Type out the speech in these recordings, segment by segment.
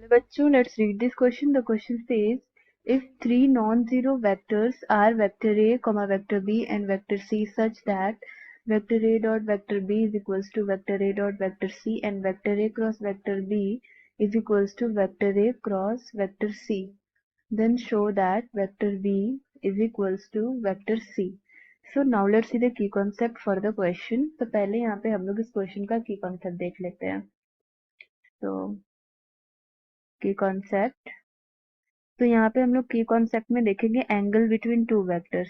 बच्चों, let's read this question. The question says, if three non-zero vectors are vector A, vector B and vector C such that vector A dot vector B is equals to vector A dot vector C and vector A cross vector B is equals to vector A cross vector C, then show that vector B is equals to vector C. So now let's see the key concept for the question. तो पहले यहाँ पे हम लोग इस question का की concept देख लेते हैं. तो की कॉन्सेप्ट, तो यहाँ पे हम लोग की कॉन्सेप्ट में देखेंगे angle between two vectors.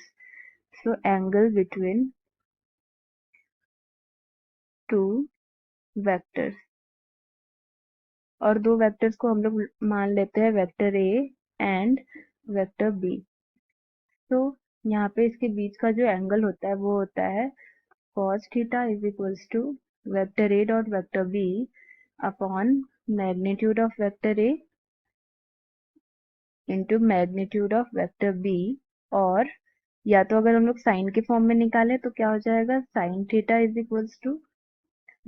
So angle between two vectors, और दो वेक्टर्स को हम लोग मान लेते हैं vector A and vector B. तो यहाँ पे इसके बीच का जो एंगल होता है वो होता है cos theta is equals to vector A dot vector B upon magnitude of vector A into magnitude of vector B. और या तो अगर हम लोग साइन के फॉर्म में निकाले तो क्या हो जाएगा, sine theta is equals to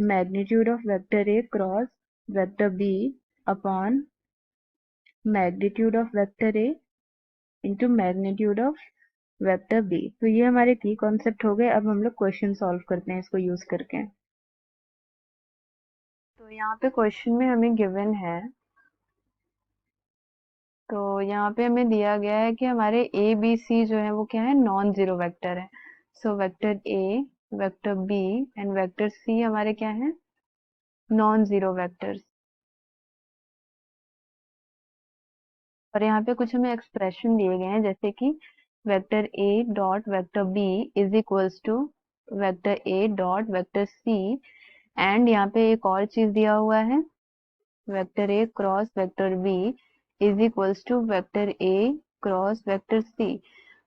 magnitude of vector A cross vector B upon magnitude of vector A into magnitude of vector B. तो ये हमारे की कॉन्सेप्ट हो गए. अब हम लोग क्वेश्चन सॉल्व करते हैं इसको यूज करके. तो यहाँ पे क्वेश्चन में हमें गिवन है, तो यहाँ पे हमें दिया गया है कि हमारे ए बी सी जो है वो क्या है, नॉन जीरो वेक्टर है. So vector A, vector B and vector C हमारे क्या है, नॉन जीरो वेक्टर्स. और यहाँ पे कुछ हमें एक्सप्रेशन दिए गए हैं, जैसे कि vector A dot vector B is equals to vector A dot vector C. And यहाँ पे एक और चीज दिया हुआ है, vector A cross vector B is equals to vector A cross vector C.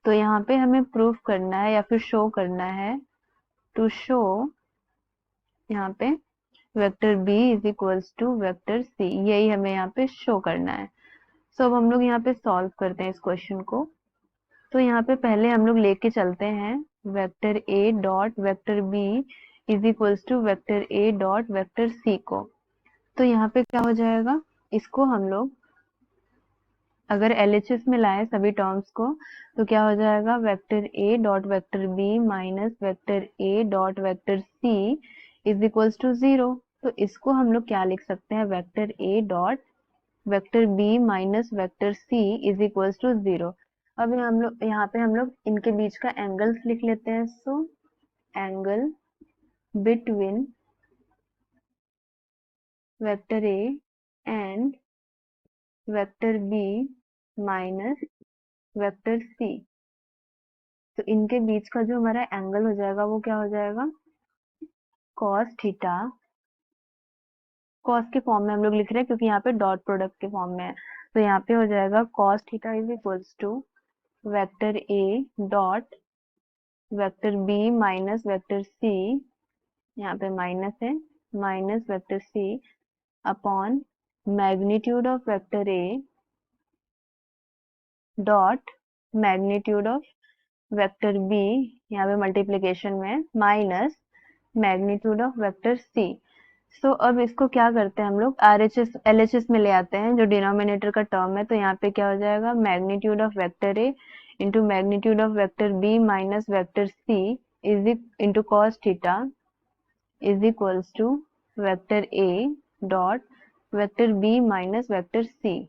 तो यहाँ पे हमें प्रूफ करना है या फिर शो करना है, टू शो यहाँ पे vector B is equals to vector C, यही हमें यहाँ पे शो करना है. सो अब हम लोग यहाँ पे सॉल्व करते हैं इस क्वेश्चन को. तो यहाँ पे पहले हम लोग लेके चलते हैं vector A dot vector B is equals to vector A dot vector C को. तो यहाँ पे क्या हो जाएगा, इसको हम लोग अगर एलएचएस में लाए सभी टर्म्स को तो क्या हो जाएगा, vector A dot vector B minus vector A dot vector C is equals to 0. तो इसको हम लोग क्या लिख सकते हैं, vector A dot vector B minus vector C is equals to 0. अब यहाँ पे हम लोग इनके बीच का एंगल्स लिख लेते हैं. So angle between vector A and vector B minus vector C. तो इनके बीच का जो हमारा एंगल हो जाएगा वो क्या हो जाएगा, cos थीटा. cos के फॉर्म में हम लोग लिख रहे हैं क्योंकि यहाँ पे डॉट प्रोडक्ट के फॉर्म में है. तो यहाँ पे हो जाएगा cos theta is equals to vector A dot vector B minus vector C, यहाँ पे माइनस है, minus vector C upon magnitude of vector A dot magnitude of vector B, यहाँ पे मल्टीप्लीकेशन में minus magnitude of vector C. So अब इसको क्या करते हैं हम लोग, आरएचएस एलएचएस में ले आते हैं जो डिनोमिनेटर का टर्म है. तो यहाँ पे क्या हो जाएगा, magnitude of vector A into magnitude of vector B minus vector C is into cos theta is equals to vector A dot vector B minus vector C.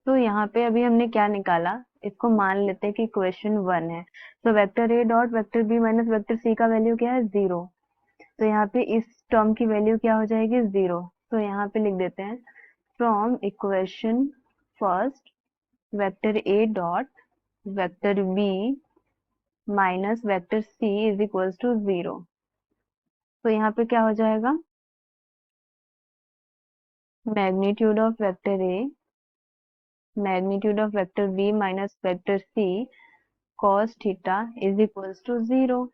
तो यहाँ पे अभी हमने क्या निकाला, इसको मान लेते हैं कि इक्वेशन 1 है. तो vector A dot vector B minus vector C का वैल्यू क्या है, 0. तो यहाँ पे इस टर्म की वैल्यू क्या हो जाएगी, 0. तो यहाँ पे लिख देते हैं from equation first vector A dot vector B minus vector C is equals to 0. तो यहाँ पे क्या हो जाएगा, magnitude of vector A magnitude of vector B minus vector C cos theta is equals to 0.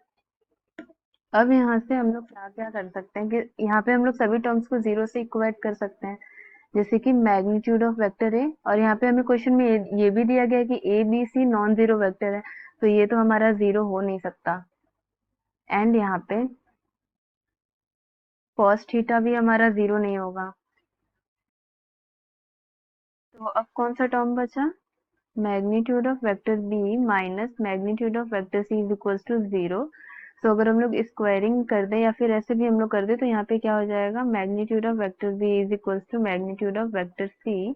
अब यहाँ से हम लोग क्या क्या कर सकते हैं कि यहाँ पे हम लोग सभी टर्म्स को 0 से इक्वेट कर सकते हैं, जैसे कि मैग्नीट्यूड ऑफ वेक्टर ए. और यहाँ पे हमें क्वेश्चन में ये भी दिया गया है कि A B C non zero vector है, तो ये तो हमारा 0 हो नहीं सकता. एंड यहाँ पे cos थीटा भी हमारा 0 नहीं होगा. तो अब कौन सा टर्म बचा, magnitude of vector B minus magnitude of vector C is equal to 0। तो अगर हम लोग स्क्वायरिंग कर दें या फिर ऐसे भी हम लोग कर दें तो यहाँ पे क्या हो जाएगा, magnitude of vector B is equal to magnitude of vector C,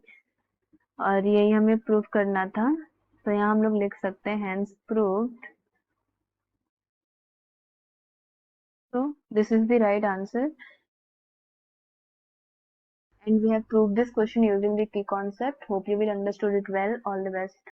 और यही हमें प्रूव करना था। तो यहाँ हम लोग लिख सकते हैं hence proved. So this is the right answer, and we have proved this question using the key concept. Hope you will understood it well. All the best.